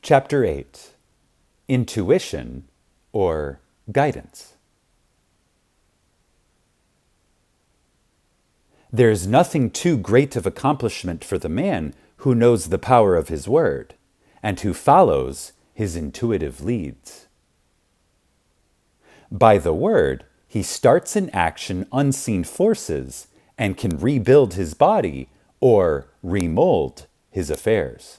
Chapter 8. Intuition or Guidance. There is nothing too great of accomplishment for the man who knows the power of his word, and who follows his intuitive leads. By the word, he starts in action unseen forces and can rebuild his body or remold his affairs.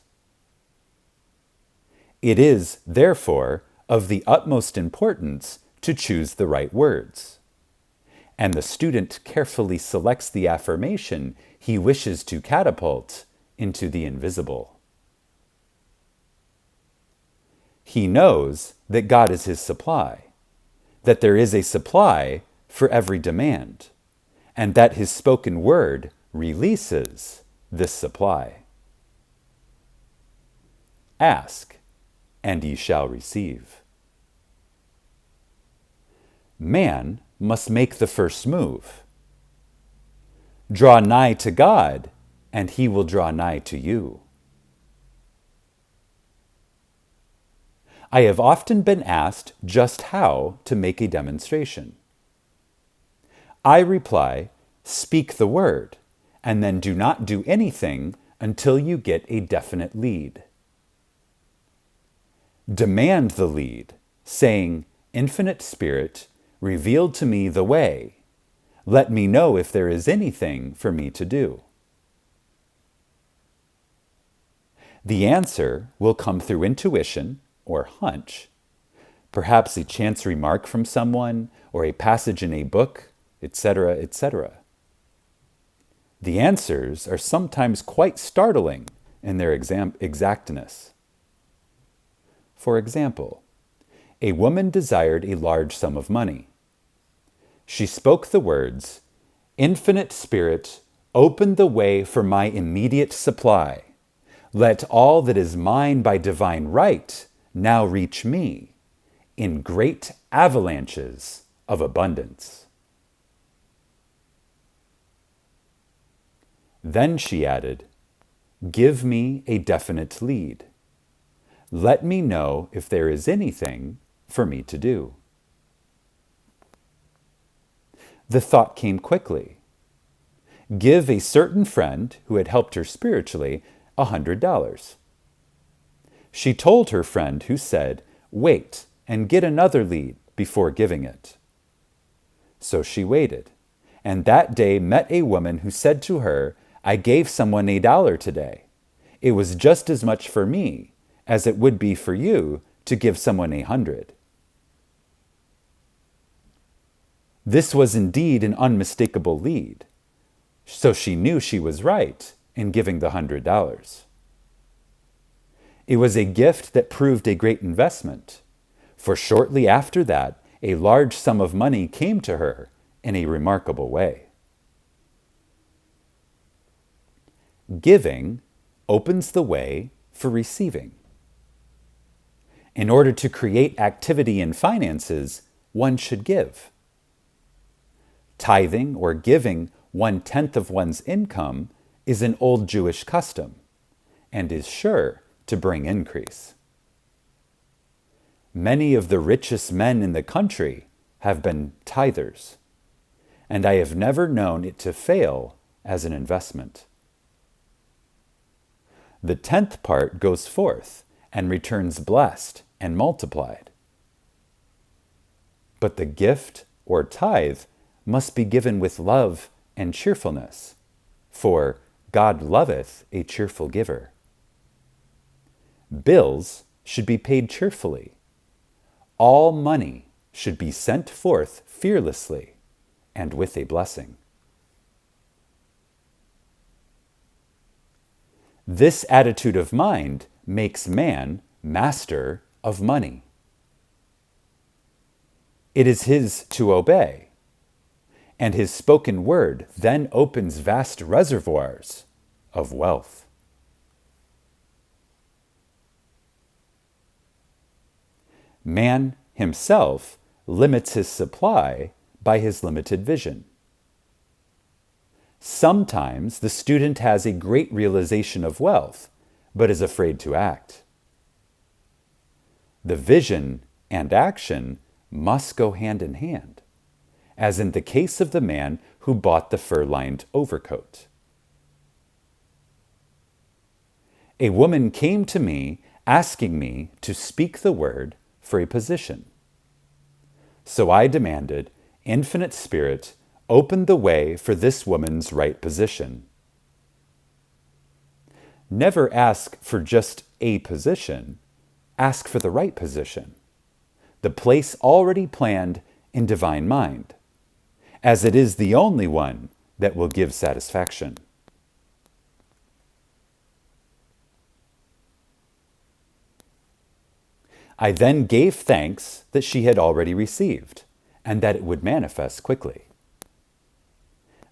It is, therefore, of the utmost importance to choose the right words, and the student carefully selects the affirmation he wishes to catapult into the invisible. He knows that God is his supply, that there is a supply for every demand, and that his spoken word releases this supply. Ask, and ye shall receive. Man must make the first move. Draw nigh to God, and he will draw nigh to you. I have often been asked just how to make a demonstration. I reply, speak the word, and then do not do anything until you get a definite lead. Demand the lead, saying, Infinite Spirit, reveal to me the way. Let me know if there is anything for me to do. The answer will come through intuition or hunch, perhaps a chance remark from someone or a passage in a book, etc., etc. The answers are sometimes quite startling in their exactness. For example, a woman desired a large sum of money. She spoke the words, Infinite Spirit, open the way for my immediate supply. Let all that is mine by divine right now reach me in great avalanches of abundance. Then she added, Give me a definite lead. Let me know if there is anything for me to do. The thought came quickly. Give a certain friend who had helped her spiritually $100. She told her friend who said, Wait and get another lead before giving it. So she waited, and that day met a woman who said to her, I gave someone $1 today. It was just as much for me as it would be for you to give someone 100. This was indeed an unmistakable lead, so she knew she was right in giving the $100. It was a gift that proved a great investment, for shortly after that, a large sum of money came to her in a remarkable way. Giving opens the way for receiving. In order to create activity in finances, one should give. Tithing or giving 1/10 of one's income is an old Jewish custom and is sure to bring increase. Many of the richest men in the country have been tithers, and I have never known it to fail as an investment. The 10th part goes forth and returns blessed and multiplied. But the gift or tithe must be given with love and cheerfulness, for God loveth a cheerful giver. Bills should be paid cheerfully. All money should be sent forth fearlessly and with a blessing. This attitude of mind makes man master of money. It is his to obey, and his spoken word then opens vast reservoirs of wealth. Man himself limits his supply by his limited vision. Sometimes the student has a great realization of wealth, but is afraid to act. The vision and action must go hand in hand, as in the case of the man who bought the fur-lined overcoat. A woman came to me asking me to speak the word for a position. So I demanded, Infinite Spirit, open the way for this woman's right position. Never ask for just a position. Ask for the right position, the place already planned in divine mind, as it is the only one that will give satisfaction. I then gave thanks that she had already received, and that it would manifest quickly.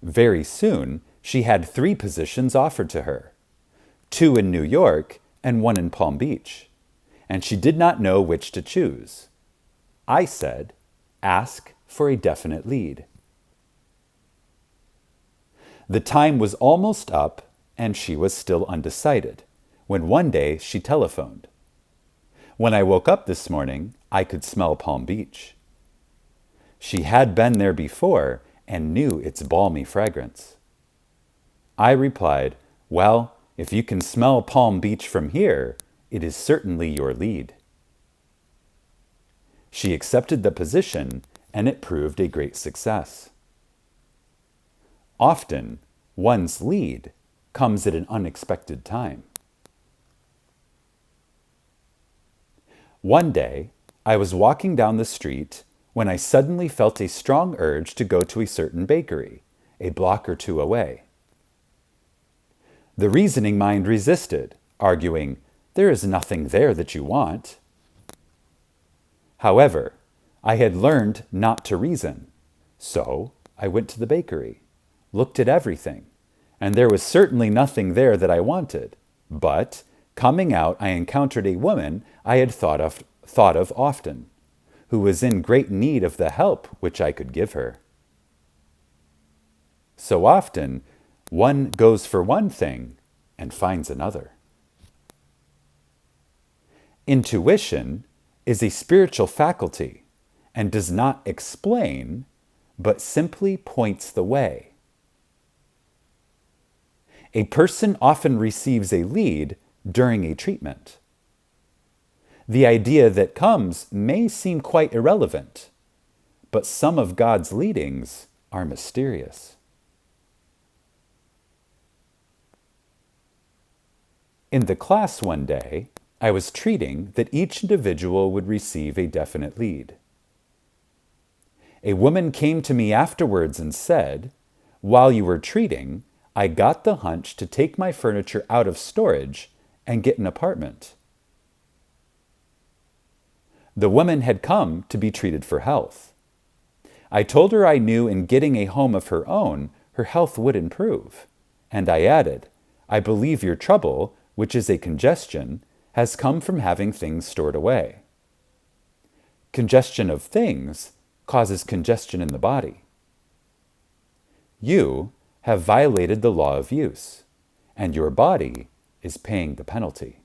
Very soon, she had 3 positions offered to her, 2 in New York and 1 in Palm Beach, and she did not know which to choose. I said, ask for a definite lead. The time was almost up, and she was still undecided, when one day she telephoned. When I woke up this morning, I could smell Palm Beach. She had been there before and knew its balmy fragrance. I replied, well, if you can smell Palm Beach from here, it is certainly your lead. She accepted the position, and it proved a great success. Often, one's lead comes at an unexpected time. One day, I was walking down the street when I suddenly felt a strong urge to go to a certain bakery, a block or 2 away. The reasoning mind resisted, arguing, there is nothing there that you want. However, I had learned not to reason, so I went to the bakery, looked at everything, and there was certainly nothing there that I wanted. But, coming out, I encountered a woman I had thought of often, who was in great need of the help which I could give her. So often, one goes for one thing and finds another. Intuition is a spiritual faculty and does not explain, but simply points the way. A person often receives a lead during a treatment. The idea that comes may seem quite irrelevant, but some of God's leadings are mysterious. In the class one day, I was treating that each individual would receive a definite lead. A woman came to me afterwards and said, while you were treating, I got the hunch to take my furniture out of storage and get an apartment. The woman had come to be treated for health. I told her I knew in getting a home of her own, her health would improve. And I added, I believe your trouble, which is a congestion, has come from having things stored away. Congestion of things causes congestion in the body. You have violated the law of use, and your body is paying the penalty.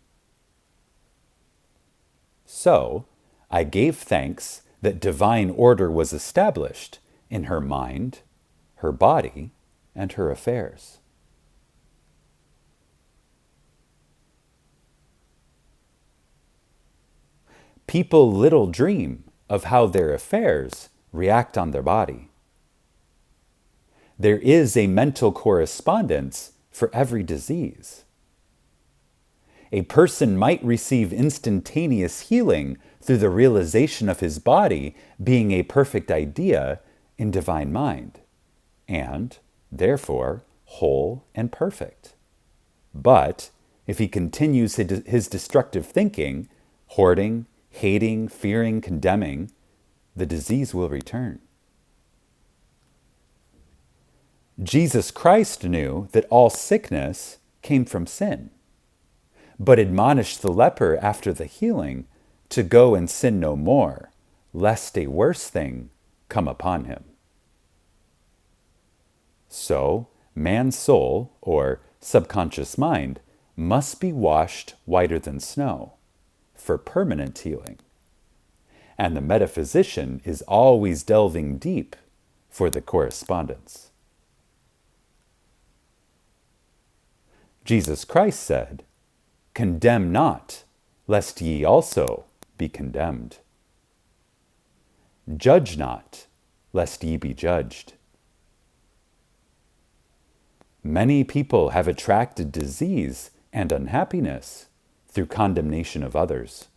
So, I gave thanks that divine order was established in her mind, her body, and her affairs. People little dream of how their affairs react on their body. There is a mental correspondence for every disease. A person might receive instantaneous healing through the realization of his body being a perfect idea in divine mind, and, therefore, whole and perfect. But if he continues his destructive thinking, hoarding, hating, fearing, condemning, the disease will return. Jesus Christ knew that all sickness came from sin, but admonished the leper after the healing to go and sin no more, lest a worse thing come upon him. So, man's soul, or subconscious mind, must be washed whiter than snow for permanent healing. and the metaphysician is always delving deep for the correspondence. Jesus Christ said, "Condemn not, lest ye also be condemned. Judge not, lest ye be judged." Many people have attracted disease and unhappiness through condemnation of others.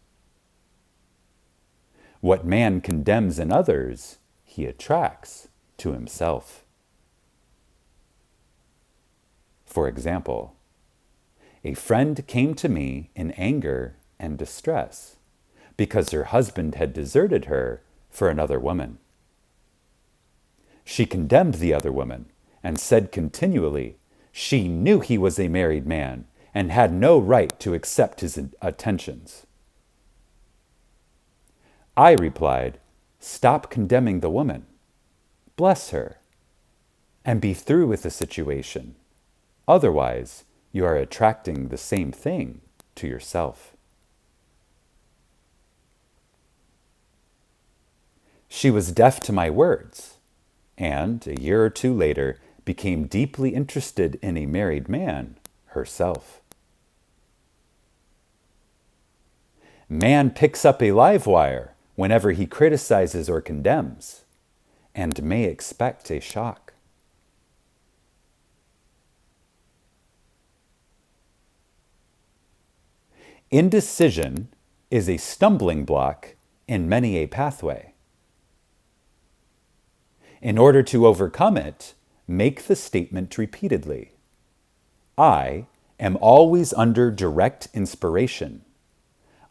What man condemns in others, he attracts to himself. For example, a friend came to me in anger and distress because her husband had deserted her for another woman. She condemned the other woman and said continually she knew he was a married man and had no right to accept his attentions. I replied, "Stop condemning the woman. Bless her and be through with the situation. Otherwise, you are attracting the same thing to yourself." She was deaf to my words, and a year or two later became deeply interested in a married man herself. Man picks up a live wire whenever he criticizes or condemns, and may expect a shock. Indecision is a stumbling block in many a pathway. In order to overcome it, make the statement repeatedly. I am always under direct inspiration.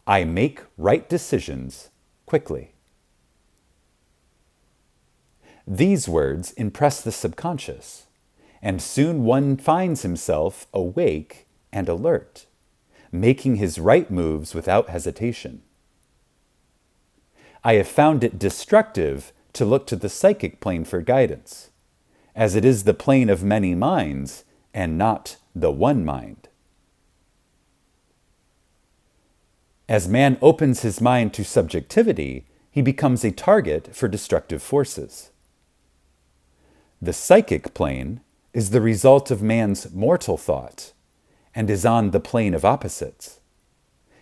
I make right decisions quickly. These words impress the subconscious, and soon one finds himself awake and alert, making his right moves without hesitation. I have found it destructive to look to the psychic plane for guidance, as it is the plane of many minds and not the one mind. As man opens his mind to subjectivity, he becomes a target for destructive forces. The psychic plane is the result of man's mortal thought and is on the plane of opposites.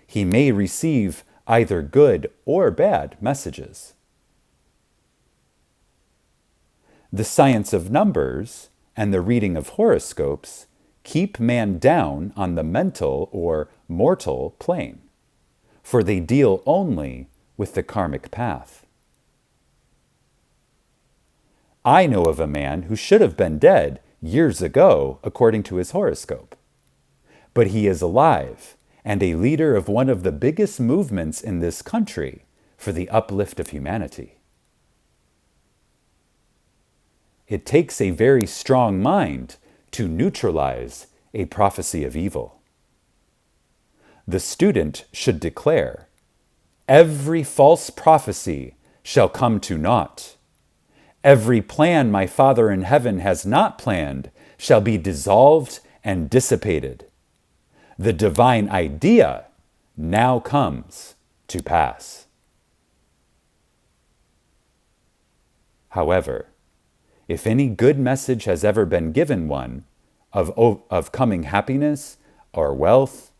He may receive either good or bad messages. The science of numbers and the reading of horoscopes keep man down on the mental or mortal plane, for they deal only with the karmic path. I know of a man who should have been dead years ago, according to his horoscope, but he is alive and a leader of one of the biggest movements in this country for the uplift of humanity. It takes a very strong mind to neutralize a prophecy of evil. The student should declare, "Every false prophecy shall come to naught. Every plan my Father in heaven has not planned shall be dissolved and dissipated. The divine idea now comes to pass." However, if any good message has ever been given one of coming happiness or wealth,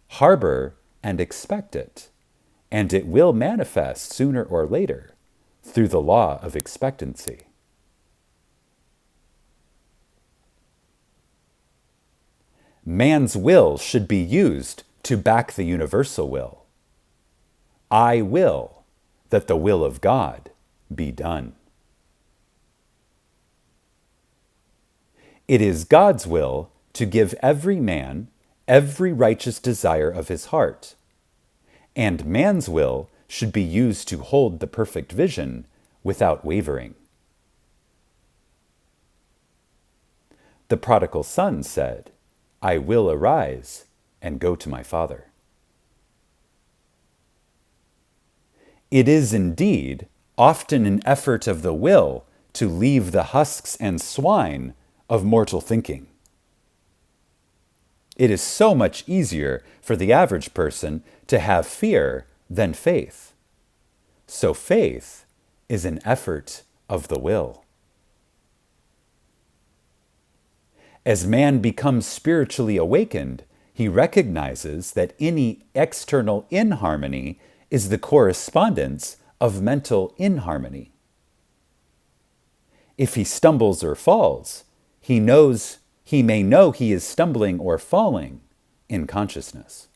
harbor and expect it, and it will manifest sooner or later through the law of expectancy. Man's will should be used to back the universal will. I will that the will of God be done. It is God's will to give every man every righteous desire of his heart, and man's will should be used to hold the perfect vision without wavering. The prodigal son said, "I will arise and go to my father." It is indeed often an effort of the will to leave the husks and swine of mortal thinking. It is so much easier for the average person to have fear than faith. So faith is an effort of the will. As man becomes spiritually awakened, he recognizes that any external inharmony is the correspondence of mental inharmony. If he stumbles or falls, he may know he is stumbling or falling in consciousness.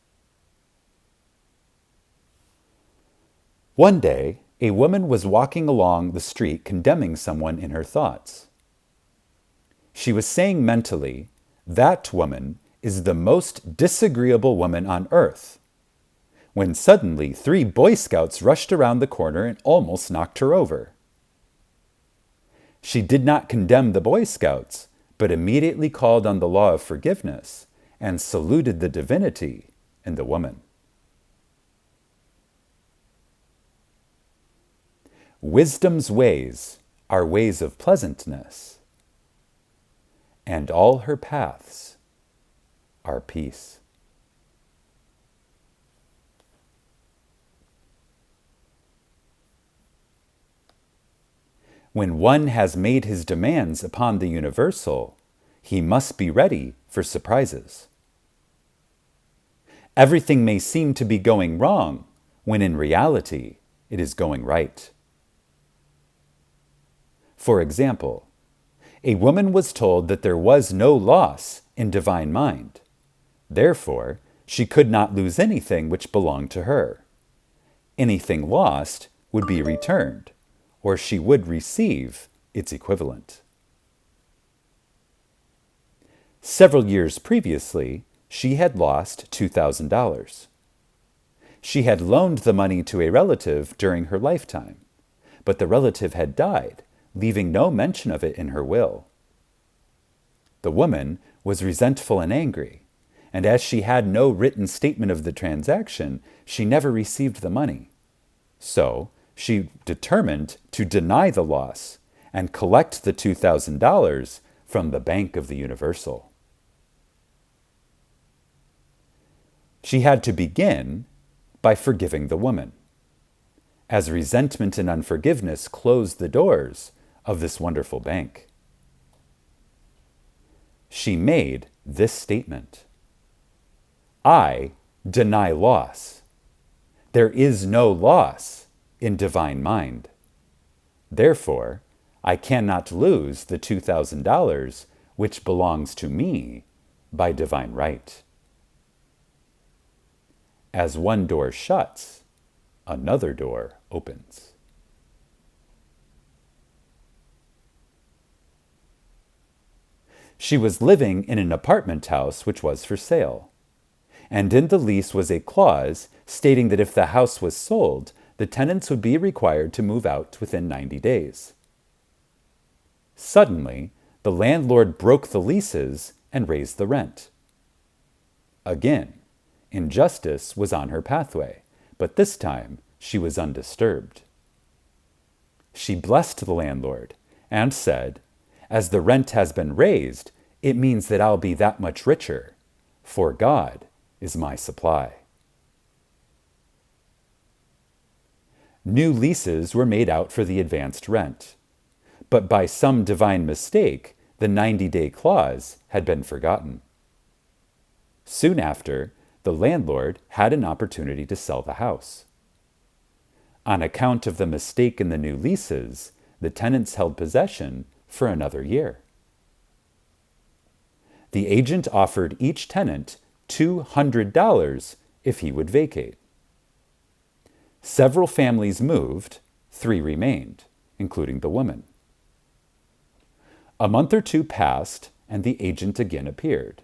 One day, a woman was walking along the street condemning someone in her thoughts. She was saying mentally, "That woman is the most disagreeable woman on earth," when suddenly 3 Boy Scouts rushed around the corner and almost knocked her over. She did not condemn the Boy Scouts, but immediately called on the law of forgiveness and saluted the divinity in the woman. Wisdom's ways are ways of pleasantness, and all her paths are peace. When one has made his demands upon the universal, he must be ready for surprises. Everything may seem to be going wrong, when in reality it is going right. For example, a woman was told that there was no loss in divine mind. Therefore, she could not lose anything which belonged to her. Anything lost would be returned, or she would receive its equivalent. Several years previously, she had lost $2,000. She had loaned the money to a relative during her lifetime, but the relative had died, leaving no mention of it in her will. The woman was resentful and angry, and as she had no written statement of the transaction, she never received the money. So, she determined to deny the loss and collect the $2,000 from the Bank of the Universal. She had to begin by forgiving the woman, as resentment and unforgiveness closed the doors of this wonderful bank. She made this statement: "I deny loss. There is no loss in divine mind. Therefore, I cannot lose the $2,000 which belongs to me by divine right." As one door shuts, another door opens. She was living in an apartment house which was for sale, and in the lease was a clause stating that if the house was sold, the tenants would be required to move out within 90 days. Suddenly, the landlord broke the leases and raised the rent. Again, injustice was on her pathway, but this time she was undisturbed. She blessed the landlord and said, "As the rent has been raised, it means that I'll be that much richer, for God is my supply." New leases were made out for the advanced rent, but by some divine mistake, the 90-day clause had been forgotten. Soon after, the landlord had an opportunity to sell the house. On account of the mistake in the new leases, the tenants held possession for another year. The agent offered each tenant $200 if he would vacate. Several families moved, 3 remained, including the woman. A month or 2 passed, and the agent again appeared.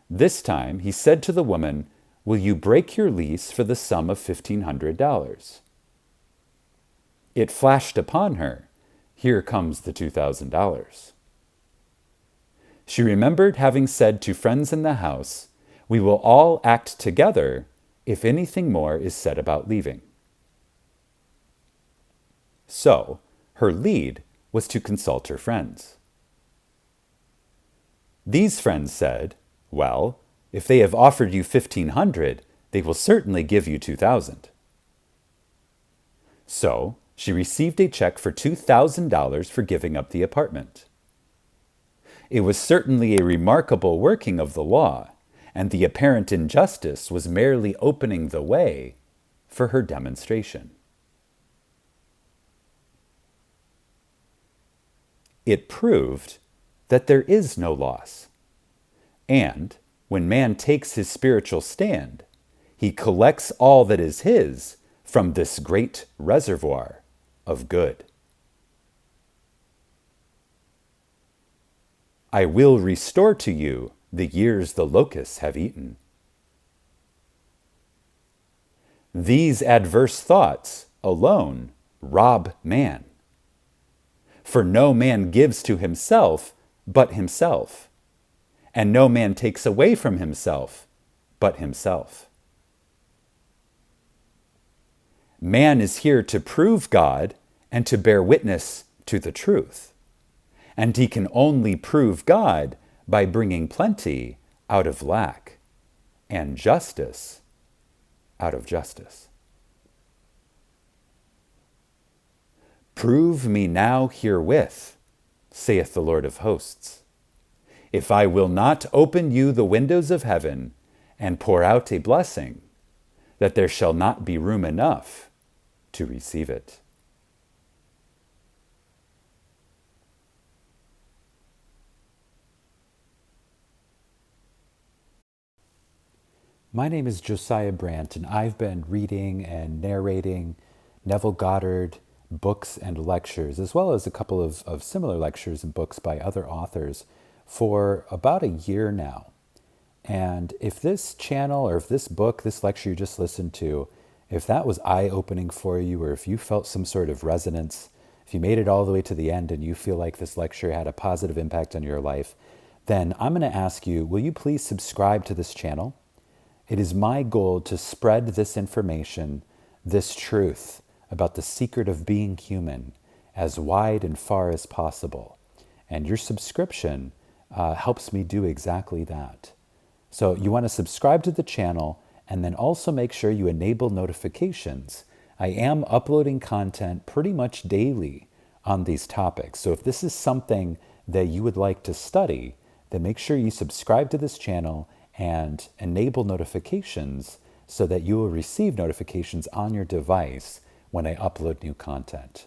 This time he said to the woman, "Will you break your lease for the sum of $1,500? It flashed upon her, here comes the $2,000. She remembered having said to friends in the house, "We will all act together if anything more is said about leaving." So, her lead was to consult her friends. These friends said, "Well, if they have offered you $1,500, they will certainly give you $2,000. So she received a check for $2,000 for giving up the apartment. It was certainly a remarkable working of the law, and the apparent injustice was merely opening the way for her demonstration. It proved that there is no loss. And when man takes his spiritual stand, he collects all that is his from this great reservoir of good. I will restore to you the years the locusts have eaten. These adverse thoughts alone rob man. For no man gives to himself but himself, and no man takes away from himself but himself. Man is here to prove God and to bear witness to the truth. And he can only prove God by bringing plenty out of lack and justice out of justice. Prove me now herewith, saith the Lord of hosts, if I will not open you the windows of heaven and pour out a blessing, that there shall not be room enough to receive it. My name is Josiah Brandt, and I've been reading and narrating Neville Goddard books and lectures, as well as a couple of similar lectures and books by other authors for about a year now. And if this channel or if this book, this lecture you just listened to, if that was eye-opening for you, or if you felt some sort of resonance, if you made it all the way to the end and you feel like this lecture had a positive impact on your life, then I'm going to ask you, will you please subscribe to this channel? It is my goal to spread this information, this truth about the secret of being human, as wide and far as possible. And your subscription helps me do exactly that. So you want to subscribe to the channel, and then also make sure you enable notifications. I am uploading content pretty much daily on these topics. So if this is something that you would like to study, then make sure you subscribe to this channel and enable notifications so that you will receive notifications on your device when I upload new content.